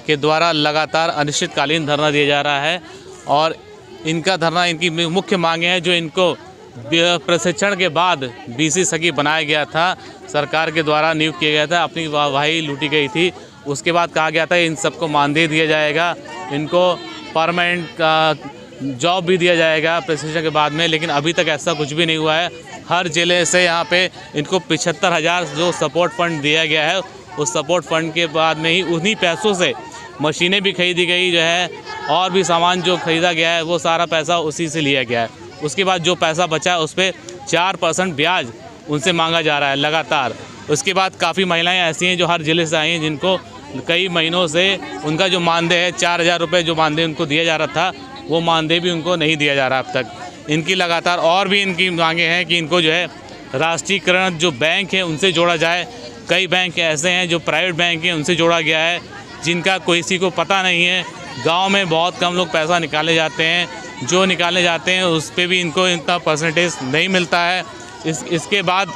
के द्वारा लगातार अनिश्चितकालीन धरना दिया जा रहा है और इनका धरना, इनकी मुख्य मांगे हैं जो इनको प्रशिक्षण के बाद बीसी सखी बनाया गया था, सरकार के द्वारा नियुक्त किया गया था, अपनी वाही लूटी गई थी। उसके बाद कहा गया था इन सबको मानदेय दिया जाएगा, इनको परमानेंट का जॉब भी दिया जाएगा प्रशिक्षण के बाद में, लेकिन अभी तक ऐसा कुछ भी नहीं हुआ है। हर ज़िले से यहाँ पे इनको 75,000 जो सपोर्ट फंड दिया गया है, उस सपोर्ट फंड के बाद में ही उन्हीं पैसों से मशीनें भी खरीदी गई जो है, और भी सामान जो ख़रीदा गया है वो सारा पैसा उसी से लिया गया है। उसके बाद जो पैसा बचा उस पर 4% ब्याज उनसे मांगा जा रहा है लगातार। उसके बाद काफ़ी महिलाएं ऐसी हैं जो हर ज़िले से आई हैं, जिनको कई महीनों से उनका जो मानदेय है 4,000 रुपये जो मानदेय उनको दिया जा रहा था, वो मानदेय भी उनको नहीं दिया जा रहा अब तक। इनकी लगातार और भी इनकी मांगे हैं कि इनको जो है राष्ट्रीयकरण जो बैंक है उनसे जोड़ा जाए। कई बैंक ऐसे हैं जो प्राइवेट बैंक हैं, उनसे जोड़ा गया है, जिनका किसी को पता नहीं है। गांव में बहुत कम लोग पैसा निकाले जाते हैं, जो निकाले जाते हैं उस पे भी इनको इतना परसेंटेज नहीं मिलता है। इसके बाद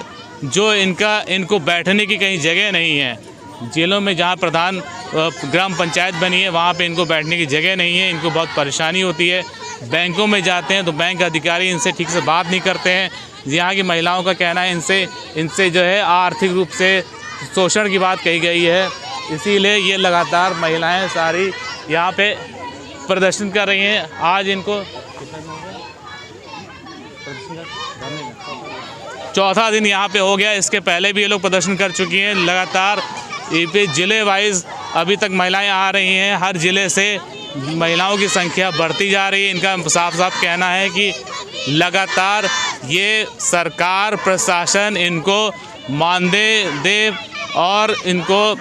जो इनको बैठने की कहीं जगह नहीं है, जेलों में जहाँ प्रधान ग्राम पंचायत बनी है वहाँ पे इनको बैठने की जगह नहीं है, इनको बहुत परेशानी होती है। बैंकों में जाते हैं तो बैंक अधिकारी इनसे ठीक से बात नहीं करते हैं। यहाँ की महिलाओं का कहना है इनसे जो है आर्थिक रूप से शोषण की बात कही गई है, इसीलिए ये लगातार महिलाएं सारी यहाँ पे प्रदर्शन कर रही हैं। आज इनको चौथा दिन यहाँ पे हो गया, इसके पहले भी ये लोग प्रदर्शन कर चुकी हैं। लगातार पे ज़िले वाइज अभी तक महिलाएं आ रही हैं, हर ज़िले से महिलाओं की संख्या बढ़ती जा रही है। इनका साफ साफ कहना है कि लगातार ये सरकार प्रशासन इनको मानदेय दे और इनको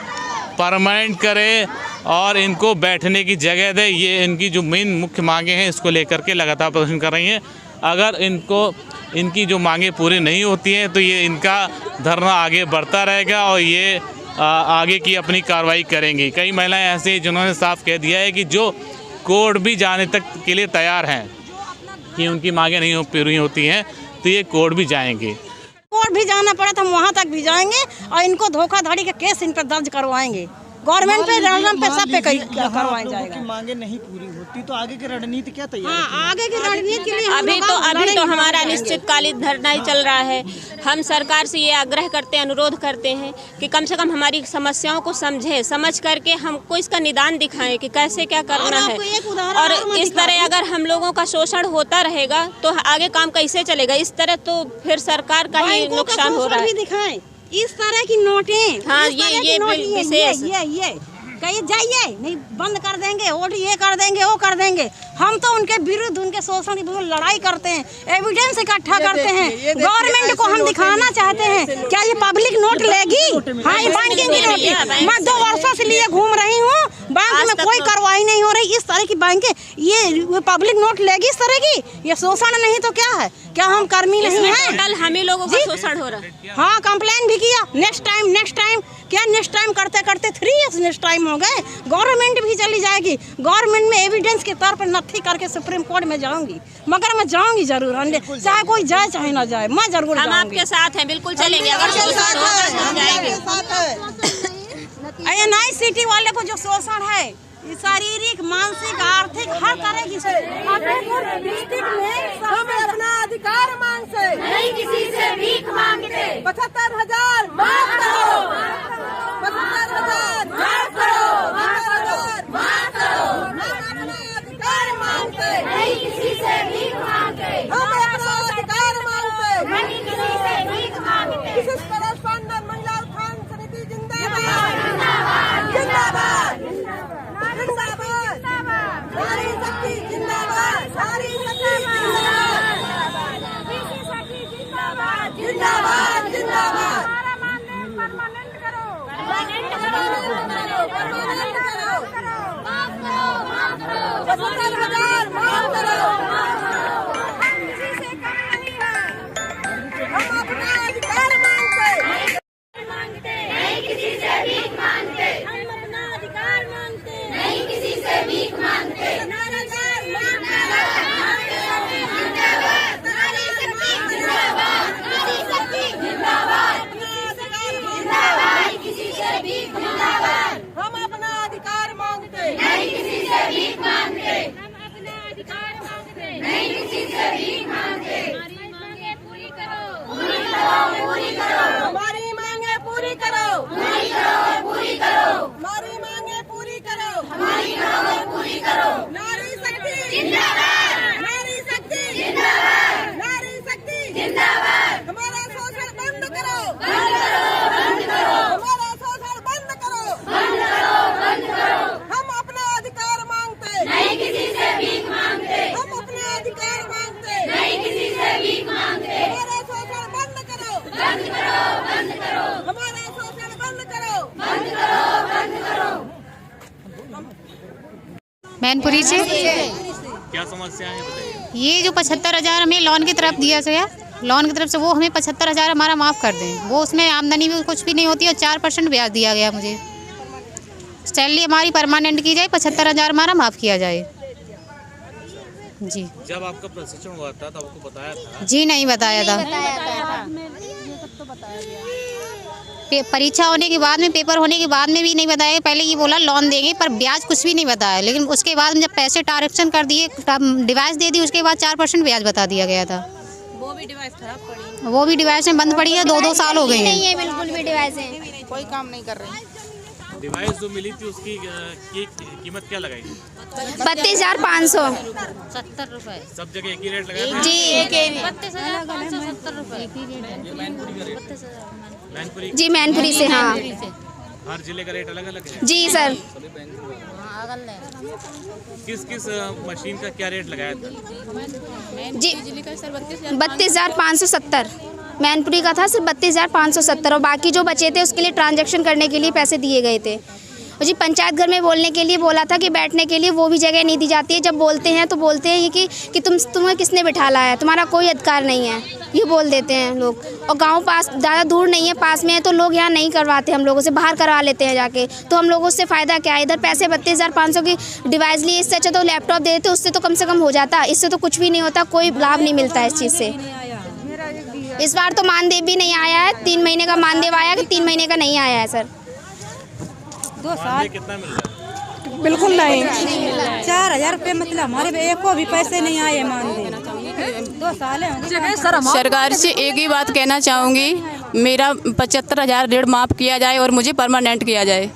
परमानेंट करे और इनको बैठने की जगह दे। ये इनकी जो मेन मुख्य मांगे हैं, इसको लेकर के लगातार प्रदर्शन कर रही हैं। अगर इनकी जो मांगे पूरी नहीं होती हैं तो ये इनका धरना आगे बढ़ता रहेगा और ये आगे की अपनी कार्रवाई करेंगी। कई महिलाएं ऐसी हैं जिन्होंने साफ कह दिया है कि जो कोर्ट भी जाने तक के लिए तैयार हैं कि उनकी मांगे नहीं पूरी होती हैं तो ये कोर्ट भी जाएंगे। कोर्ट भी जाना पड़ा तो हम वहाँ तक भी जाएंगे और इनको धोखाधड़ी का केस इन पर दर्ज करवाएंगे। गवर्नमेंट पे सब पे करवाया जाएगा। मांगे नहीं पूरी होती तो आगे की रणनीति क्या तैयार है? आगे की रणनीति के लिए अभी तो हमारा अनिश्चितकालीन धरना ही चल रहा है। हम सरकार से ये आग्रह करते हैं, अनुरोध करते हैं कि कम से कम हमारी समस्याओं को समझ करके हमको इसका निदान दिखाएं कि कैसे क्या करना है। और इस तरह अगर हम लोगों का शोषण होता रहेगा तो आगे काम कैसे चलेगा? इस तरह तो फिर सरकार का ही नुकसान हो रहा है। इस तरह की नोटें, हाँ, ये विशेष ये कहीं जाइए नहीं, बंद कर देंगे, और ये कर देंगे, वो कर देंगे। हम तो उनके विरुद्ध, उनके शोषण के विरुद्ध लड़ाई करते हैं, एविडेंस इकट्ठा करते हैं। गवर्नमेंट को हम दिखाना चाहते हैं क्या ये पब्लिक नोट लेगी? हाँ, ये बैंकिंग की नोट। मैं 2 वर्षों से लिए घूम रही हूँ, बैंक में कोई कार्रवाई नहीं हो रही। इस तरह की बैंक ये पब्लिक नोट लेगी इस तरह की? ये शोषण नहीं तो क्या है? क्या हम कर्मी नहीं हैं? टोटल हम ही लोगों का शोषण हो रहा है। हाँ, कंप्लेन भी किया। नेक्स्ट टाइम क्या नेक्स्ट टाइम करते 3 इयर्स नेक्स्ट टाइम हो गए। गवर्नमेंट भी चली जाएगी। गवर्नमेंट में एविडेंस के तौर पर नथी करके सुप्रीम कोर्ट में जाऊंगी, मगर मैं जाऊंगी जरूर, चाहे कोई जाए चाहे ना जाए, मैं जरूर हम आपके साथ हैं, बिल्कुल चलेंगे। अगर शोषण होगा तो जाएंगे। NICT वाले को जो शोषण है, शारीरिक, मानसिक, आर्थिक, हर तरह की हम अपना अधिकार मांगते, नहीं किसी से भीख मांगते। 75,000 माफ करो, 75,000 माफ करो, 75,000 माफ करो। हम अपना अधिकार मांगते, नहीं किसी से भीख मांगते। हम अपना अधिकार मांगते, नहीं किसी से भीख मांगते। विशेष कॉरेस्पॉन्डेंट महिला उत्थान समिति जिंदाबाद, जिंदाबाद, जिंदाबाद, नारी शक्ति जिंदाबाद, नारी शक्ति जिंदाबाद, जिंदाबाद, जिंदाबाद। परमानेंट करो, परमानेंट करो, परमानेंट करो, माफ करो, माफ करो, 75,000 माफ करो, माफ करो। हम किसी से कम नहीं है, हम अपना अधिकार मांगते, नहीं किसी से भीख मांगते। हम अपना अधिकार मांगते, नहीं किसी से भीख मांगते। नारी शक्ति जिंदाबाद, नारी शक्ति जिंदाबाद, नारी शक्ति जिंदाबाद, जिंदाबाद, किसी से भीख जिंदाबाद। हम अपना अधिकार भीख मांगते, हम अपना अधिकार मांगते, नहीं किसी से भीख मांगते। हमारी मांगे पूरी करो, पूरी करो, पूरी करो। हमारी मांगे पूरी करो, पूरी करो, पूरी करो। हमारी मांगे पूरी करो, हमारी मांगे पूरी करो। नारी शक्ति जिंदाबाद, नारी शक्ति जिंदाबाद, नारी शक्ति जिंदाबाद। हमारा शोषण बंद करो, बंद करो, बंद करो। हमारा शोषण बंद करो, बंद करो, बंद करो। हम अपना अधिकार मांगते, नहीं किसी से भीख मांगते। हम अपना अधिकार मांगते, नहीं किसी से भीख मांगते। हमारा शोषण बंद करो, बंद करो, बंद करो। हमारा शोषण बंद करो, बंद करो, बंद करो। मैनपुरी से क्या समस्या है बताइए। ये जो 75,000 हमें लोन की तरफ दिया गया, लोन की तरफ से वो हमें 75,000 हमारा माफ़ कर दें। वो उसमें आमदनी भी कुछ भी नहीं होती और 4% ब्याज दिया गया मुझे। सैलरी हमारी परमानेंट की जाए, 75,000 हमारा माफ़ किया जाए। जी जब आपका प्रशिक्षण हुआ था तो आपको बताया था? जी नहीं बताया था। परीक्षा होने के बाद में, पेपर होने के बाद में भी नहीं बताया। पहले ये बोला लोन देंगे पर ब्याज कुछ भी नहीं बताया। लेकिन उसके बाद जब पैसे ट्रांजेक्शन कर दिए, डिवाइस दे दी, उसके बाद 4% ब्याज बता दिया गया था। वो भी डिवाइस खराब पड़ी, वो भी डिवाइस में बंद पड़ी है, 2-2 साल हो गए हैं। नहीं है बिल्कुल भी डिवाइस है, कोई काम नहीं कर रही। डिवाइस जो मिली थी उसकी कीमत क्या लगाई? 32,500। 70 रुपए सब जगह एक ही रेट लगाया था? जी 32,570 रुपए। मैनपुरी जी मैनपुरी से। हाँ हर जिले का रेट अलग अलग है? जी सर। किस किस मशीन का क्या रेट लगाया था? जी 32,570 मैनपुरी का था, सिर्फ 32,570। और बाकी जो बचे थे उसके लिए ट्रांजैक्शन करने के लिए पैसे दिए गए थे। और जी पंचायत घर में बोलने के लिए बोला था कि बैठने के लिए, वो भी जगह नहीं दी जाती है। जब बोलते हैं तो बोलते हैं कि तुम्हें किसने बिठाला है, तुम्हारा कोई अधिकार नहीं है, ये बोल देते हैं लोग। और गांव पास ज़्यादा दूर नहीं है, पास में है, तो लोग यहाँ नहीं करवाते, हम लोगों से बाहर करवा लेते हैं जाके। तो हम लोगों से फ़ायदा क्या है? इधर पैसे 32,500 की डिवाइस लिए, इससे अच्छा तो लैपटॉप दे देते, उससे तो कम से कम हो जाता। इससे तो कुछ भी नहीं होता, कोई लाभ नहीं मिलता है इस चीज़ से। इस बार तो मानदेय भी नहीं आया है। 3 महीने का मानदेय आया कि 3 महीने का नहीं आया है सर। 2 साल कितना मिल रहा है? बिल्कुल नहीं। 4,000 रुपये मतलब हमारे एक को भी पैसे नहीं आए मानदेय। 2 साल है। सरकार से एक ही बात कहना चाहूँगी, मेरा 75,000 ऋण माफ़ किया जाए और मुझे परमानेंट किया जाए।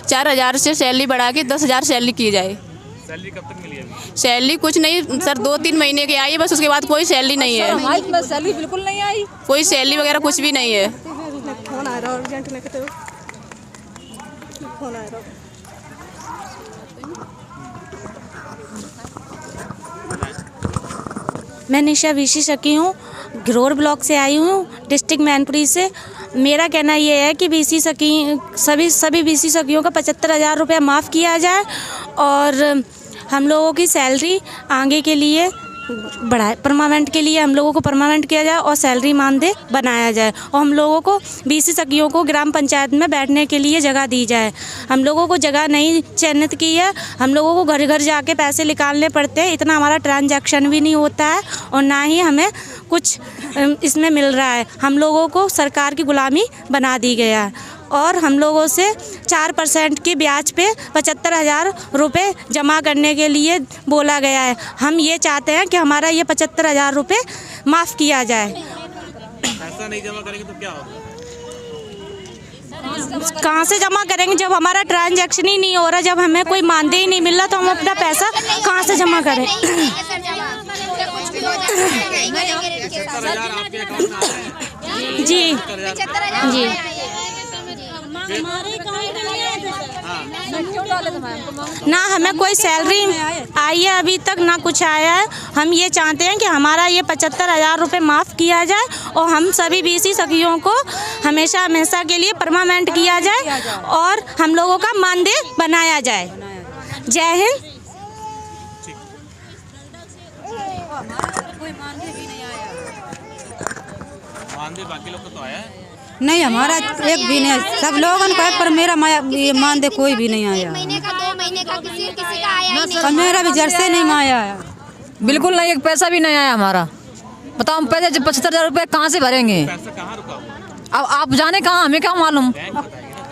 4,000 से सैलरी बढ़ा के 10,000 सैलरी की जाए। सैलरी कब तक मिली है? सैलरी कुछ नहीं सर, 2-3 महीने की आई है बस, उसके बाद कोई सैलरी नहीं है। सैलरी बिल्कुल नहीं आई। कोई सैलरी वगैरह कुछ भी नहीं है। फोन आ रहा है अर्जेंट में, कहते हो फोन आ रहा है। मैं निशा विशी शकी हूँ, घरोर ब्लॉक से आई हूँ, डिस्ट्रिक्ट मैनपुरी से। मेरा कहना ये है कि बीसी सखी सभी बीसी सखियों का 75,000 रुपया माफ़ किया जाए और हम लोगों की सैलरी आगे के लिए बढ़ाए, परमानेंट के लिए हम लोगों को परमानेंट किया जाए और सैलरी मानदेय बनाया जाए। और हम लोगों को बीसी सखियों को ग्राम पंचायत में बैठने के लिए जगह दी जाए। हम लोगों को जगह नहीं चयनित की है, हम लोगों को घर घर जाके पैसे निकालने पड़ते हैं। इतना हमारा ट्रांजैक्शन भी नहीं होता है और ना ही हमें कुछ इसमें मिल रहा है। हम लोगों को सरकार की गुलामी बना दी गया है और हम लोगों से 4% के ब्याज पे 75,000 रुपये जमा करने के लिए बोला गया है। हम ये चाहते हैं कि हमारा ये 75,000 रुपये माफ़ किया जाए। पैसा नहीं जमा करेंगे तो क्या होगा? कहाँ से जमा करेंगे जब हमारा ट्रांजैक्शन ही नहीं हो रहा, जब हमें कोई मानदेय ही नहीं मिल रहा, तो हम अपना पैसा कहाँ से जमा करें? 75,000 आपके अकाउंट में आया है? जी जी ना हमें कोई सैलरी आई है अभी तक, ना कुछ आया है। हम ये चाहते हैं कि हमारा ये 75,000 रुपये माफ़ किया जाए और हम सभी बीसी सखियों को हमेशा के लिए परमानेंट किया जाए और हम लोगों का मानदेय बनाया जाए। जय हिंद। मानदेय बाकी लोग को तो आया है? नहीं, हमारा एक भी नहीं। सब लोगों को है पर मेरा मानदेय कोई भी नहीं आया। 1 महीने का 2 महीने का किसी का आया ही नहीं। और मेरा भी जड़ से नहीं आया है। बिल्कुल नहीं, एक पैसा भी नहीं आया हमारा। बताओ हम पैसे 75,000 रुपये कहाँ से भरेंगे? पैसा कहाँ रुका हुआ? अब आप जाने कहाँ, हमें क्या मालूम?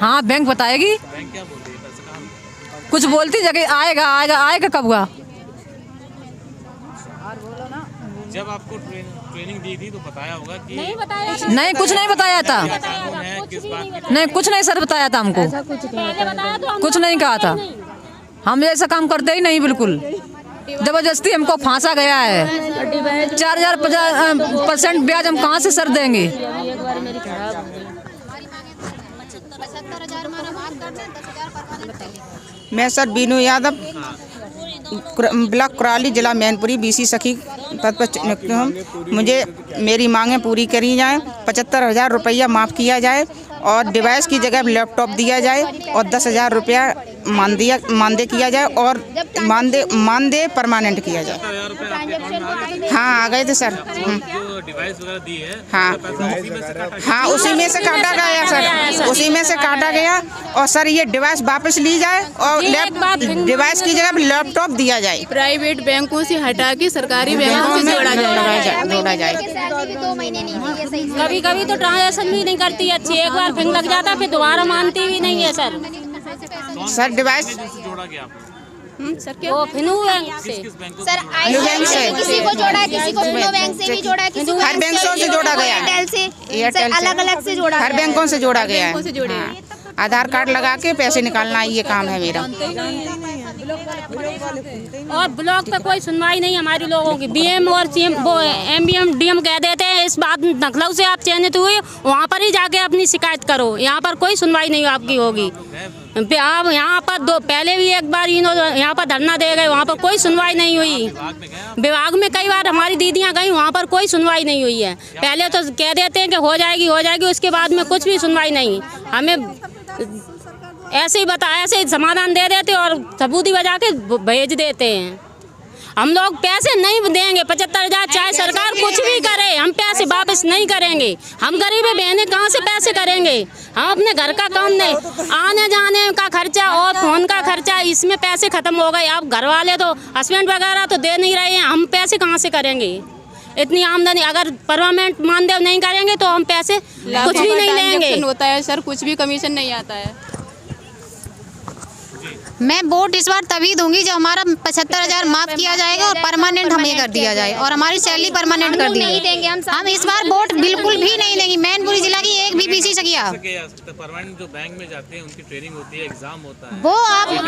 हाँ बैंक बताएगी। बैंक क्या बोल रही है? पैसा कहाँ रुका? कुछ बोलती जगह आएगा आएगा आएगा कब हुआ। जब आपको ट्रेनिंग दी थी तो बताया होगा कि नहीं कुछ नहीं बताया था, कानून है, किस बात की नहीं कुछ नहीं सर बताया था हमको, कुछ नहीं कहा था। हम ऐसा काम करते ही नहीं, बिल्कुल जबरदस्ती हमको फांसा गया है। 4050% ब्याज हम कहाँ से सर देंगे। मैं सर बीनू यादव, ब्लॉक कुराली, जिला मैनपुरी, BC सखी पद पर नियुक्त हूँ। मुझे मेरी मांगें पूरी करी जाएं। 75,000 रुपया माफ़ किया जाए और डिवाइस की जगह लैपटॉप दिया जाए और 10,000 रुपया मानदेय किया जाए और मानदेय परमानेंट किया जाए। हाँ आ गए थे सर। डिवाइस वगैरह दी है, हाँ उसी में से काटा गया सर, उसी में से काटा गया। और सर ये डिवाइस वापस ली जाए और डिवाइस की जगह लैपटॉप दिया जाए। प्राइवेट बैंकों से हटा के सरकारी बैंकों से जोड़ा जाए। 2 महीने नहीं दी है सही। कभी कभी तो ट्रांजेक्शन भी नहीं करती अच्छी, एक बार फिर लग जाता फिर दोबारा मानती भी नहीं है सर। सर डिवाइस जोड़ा गया सर क्या वो फिनू बैंक से सर आई बैंक से किसी को जोड़ा है, किसी को फिनो बैंक से भी जोड़ा है, किसी को हर बैंकों से जोड़ा गया है, एयरटेल से अलग-अलग से जोड़ा हर बैंकों से जोड़ा गया है। हाँ, आधार कार्ड लगा के पैसे निकालना ये काम है मेरा। और ब्लॉक पे कोई सुनवाई नहीं हमारी लोगों की। BM और CM वो MBM DM कह देते हैं इस बात नखलऊ से आप चयनित हुए वहाँ पर ही जाके अपनी शिकायत करो, यहाँ पर कोई सुनवाई नहीं आपकी होगी। आप यहाँ पर पहले भी एक बार यहाँ पर धरना दे गए, वहाँ पर कोई सुनवाई नहीं हुई। विभाग में कई बार हमारी दीदियाँ गई, वहाँ पर कोई सुनवाई नहीं हुई है। पहले तो कह देते हैं कि हो जाएगी, उसके बाद में कुछ भी सुनवाई नहीं। हमें ऐसे ही समाधान दे देते और सबूती बजा के भेज देते हैं। हम लोग पैसे नहीं देंगे 75,000, चाहे सरकार कुछ भी करे, हम पैसे वापस नहीं करेंगे। हम गरीब बहनें कहाँ से पैसे करेंगे। हम अपने घर का काम नहीं, आने जाने का खर्चा और फोन का खर्चा, इसमें पैसे खत्म हो गए। अब घर वाले तो हस्बैंड वगैरह तो दे नहीं रहे हैं, हम पैसे कहाँ से करेंगे। इतनी आमदनी अगर परमानेंट मानदेय नहीं करेंगे तो हम पैसे कुछ भी नहीं लेंगे। होता है सर, कुछ भी कमीशन नहीं आता है। मैं वोट इस बार तभी दूंगी जब हमारा 75,000 माफ किया जाएगा और परमानेंट हमें कर दिया जाए और हमारी सैलरी परमानेंट कर दी जाए। हम इस बार वोट बिल्कुल भी नहीं देंगे। मैनपुरी जिला की एक भी BC सखिया परमानेंट जो बैंक में जाते हैं उनकी ट्रेनिंग होती है, एग्जाम होता है, वो आप एग्जाम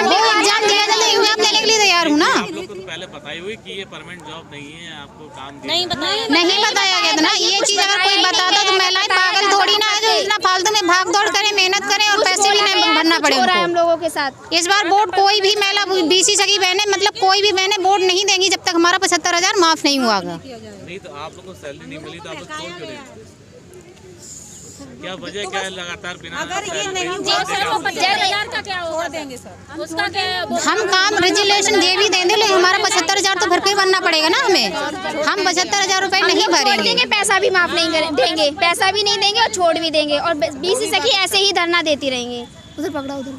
दिया जाता है, एग्जाम देने के लिए तैयार हूँ ना। आप लोग को तो पहले बताई हुई कि ये परमानेंट जॉब नहीं है, आपको काम नहीं बताया गया था ना। ये चीज अगर कोई बताता तो महिलाएं पागल थोड़ी ना है जो इतना फालतू में भाग दौड़ करें, मेहनत करें और पैसे भी नहीं भरना पड़े उनको। हम लोगों के साथ इस बार वोट कोई भी महिला BC सखी बहनें मतलब कोई भी बहनें वोट नहीं देंगी जब तक हमारा 75,000 माफ नहीं हुआ। नहीं तो आप लोग को सैलरी नहीं मिली तो आप लोग छोड़ क्यों रहे? क्या वजह क्या है लगातार बिना हम काम रेजुलेशन दे भी देंगे लेकिन हमारा 75,000 तो भर के भरना पड़ेगा ना हमें। हम 75,000 रुपए नहीं भरेंगे, पैसा भी माफ नहीं देंगे, पैसा भी नहीं देंगे और छोड़ भी देंगे और BC सखी ऐसे ही धरना देती रहेंगी। उधर पकड़ा, उधर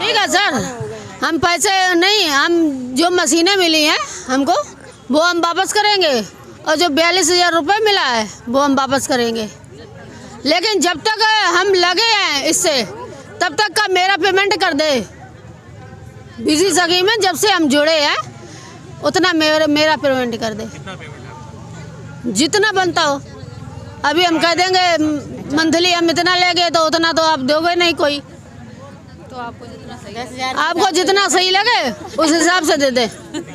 ठीक है सर, हम पैसे नहीं, हम जो मशीनें मिली हैं हमको वो हम वापस करेंगे और जो 42,000 रुपये मिला है वो हम वापस करेंगे। लेकिन जब तक हम लगे हैं इससे तब तक का मेरा पेमेंट कर दे। BC सखी में जब से हम जुड़े हैं उतना मेरा पेमेंट कर दे, जितना बनता हो। अभी हम कह देंगे मंथली हम इतना लेंगे तो उतना तो आप दोगे नहीं कोई, तो आपको जितना सही लगे उस हिसाब से दे दे।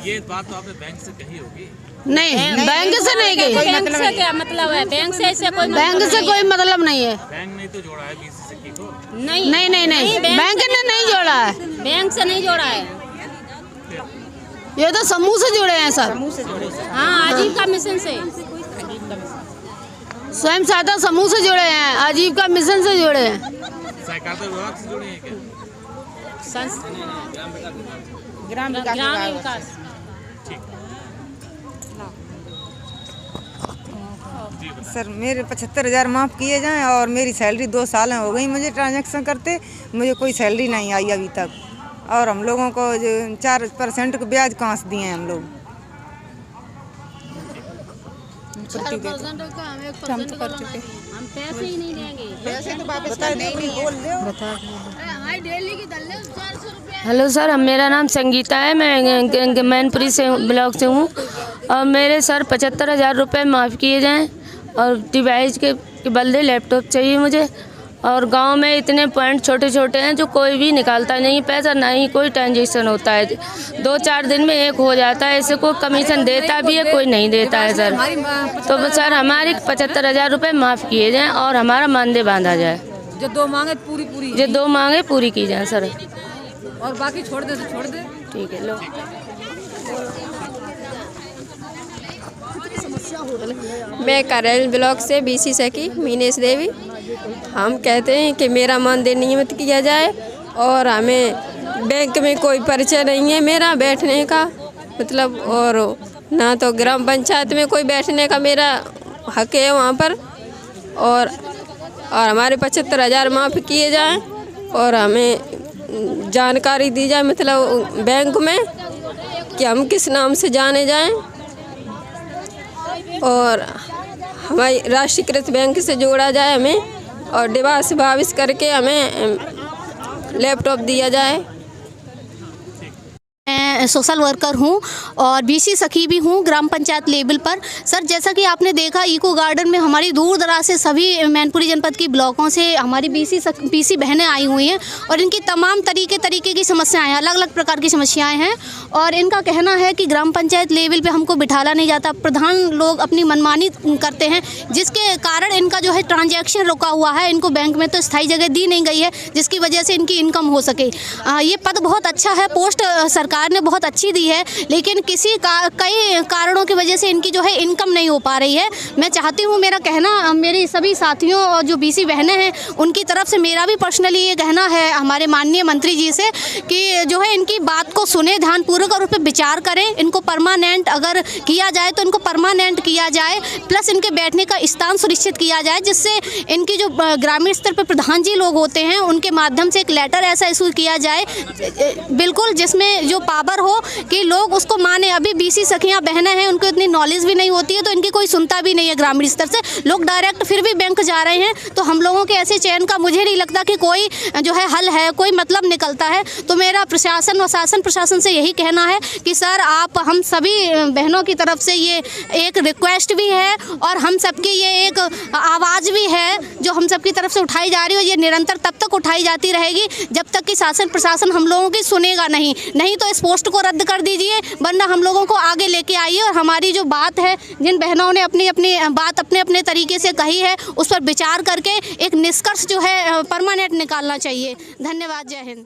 ये बात तो आपने बैंक से कही होगी? नहीं, बैंक से नहीं कही। बैंक से क्या मतलब है? बैंक से कोई मतलब नहीं है। बैंक ने तो जोड़ा है BC सखी को? नहीं, बैंक ने नहीं जोड़ा है, बैंक से नहीं जोड़ा है, ये तो समूह से जुड़े हैं सर। हाँ, आजीविका मिशन से, स्वयं सहायता समूह से जुड़े हैं, आजीविका मिशन से जुड़े हैं, सहकारिता विभाग से जुड़े हैं क्या? ग्राम विकास। सर मेरे 75,000 माफ़ किए जाएं और मेरी सैलरी 2 साल हो गई मुझे ट्रांजैक्शन करते, मुझे कोई सैलरी नहीं आई अभी तक। और हम लोगों को जो 4% का ब्याज कहाँ से दिए हैं हम लोग। पूर्ति देते। हम तो कर चुके। हम पैसे ही नहीं देंगे। पैसे तो वापस नहीं बोल हेलो सर, मेरा नाम संगीता है, मैं मैनपुरी से ब्लॉक से हूँ और मेरे सर 75,000 रुपये माफ़ किए जाएं और डिवाइस के बदले लैपटॉप चाहिए मुझे। और गांव में इतने पॉइंट छोटे छोटे हैं जो कोई भी निकालता नहीं पैसा, ना ही कोई ट्रांजेक्शन होता है। 2-4 दिन में एक हो जाता है, ऐसे कोई कमीशन देता भी है, कोई नहीं देता है सर। तो सर हमारी 75,000 रुपये माफ़ किए जाएँ और हमारा मानदेय बांधा जाए। जो 2 मांगे पूरी जो 2 मांगे पूरी की जाए सर, और बाकी छोड़ दे तो छोड़ दे। ठीक है। लो मैं करेल ब्लॉक से बीसी सखी मीनेश देवी। हम कहते हैं कि मेरा मानदेय नियमित किया जाए और हमें बैंक में कोई परिचय नहीं है मेरा बैठने का, मतलब, और ना तो ग्राम पंचायत में कोई बैठने का मेरा हक है वहाँ पर। और हमारे 75,000 माफ़ किए जाएं और हमें जानकारी दी जाए, मतलब बैंक में, कि हम किस नाम से जाने जाएं और हमारी राष्ट्रीयकृत बैंक से जोड़ा जाए हमें, और डिवाइस वापस करके हमें लैपटॉप दिया जाए। मैं सोशल वर्कर हूं और बीसी सखी भी हूं ग्राम पंचायत लेवल पर। सर, जैसा कि आपने देखा, इको गार्डन में हमारी दूर दराज से सभी मैनपुरी जनपद की ब्लॉकों से हमारी बीसी बहनें आई हुई हैं और इनकी तमाम तरीके की समस्याएं हैं, अलग अलग प्रकार की समस्याएं हैं। और इनका कहना है कि ग्राम पंचायत लेवल पे हमको बिठाला नहीं जाता, प्रधान लोग अपनी मनमानी करते हैं, जिसके कारण इनका जो है ट्रांजैक्शन रुका हुआ है। इनको बैंक में तो स्थायी जगह दी नहीं गई है, जिसकी वजह से इनकी इनकम हो सके। ये पद बहुत अच्छा है, पोस्ट सरकार ने बहुत अच्छी दी है, लेकिन कई कारणों की वजह से इनकी जो है इनकम नहीं हो पा रही है। मैं चाहती हूँ, मेरा कहना मेरे सभी साथियों और जो बीसी बहनें हैं उनकी तरफ से मेरा भी पर्सनली ये कहना है हमारे माननीय मंत्री जी से कि जो है इनकी बात को सुने ध्यानपूर्वक और उस पर विचार करें। इनको परमानेंट अगर किया जाए तो इनको परमानेंट किया जाए, प्लस इनके बैठने का स्थान सुनिश्चित किया जाए, जिससे इनकी जो ग्रामीण स्तर पर प्रधान जी लोग होते हैं उनके माध्यम से एक लेटर ऐसा इशू किया जाए, बिल्कुल जिसमें जो पावर हो कि लोग उसको माने। अभी बीसी सखियां बहनें हैं, उनको इतनी नॉलेज भी नहीं होती है, तो इनकी कोई सुनता भी नहीं है ग्रामीण स्तर से। लोग डायरेक्ट फिर भी बैंक जा रहे हैं, तो हम लोगों के ऐसे चयन का मुझे नहीं लगता कि कोई जो है हल है, कोई मतलब निकलता है। तो मेरा प्रशासन व शासन प्रशासन से यही कहना है कि सर, आप हम सभी बहनों की तरफ से ये एक रिक्वेस्ट भी है और हम सबकी ये एक आवाज़ भी है जो हम सबकी तरफ से उठाई जा रही है। ये निरंतर तब तक उठाई जाती रहेगी जब तक कि शासन प्रशासन हम लोगों की सुनेगा नहीं तो इस पोस्ट को रद्द कर दीजिए, वरना हम लोगों को आगे लेके आइए और हमारी जो बात है, जिन बहनों ने अपनी अपनी बात अपने अपने तरीके से कही है, उस पर विचार करके एक निष्कर्ष जो है परमानेंट निकालना चाहिए। धन्यवाद। जय हिंद।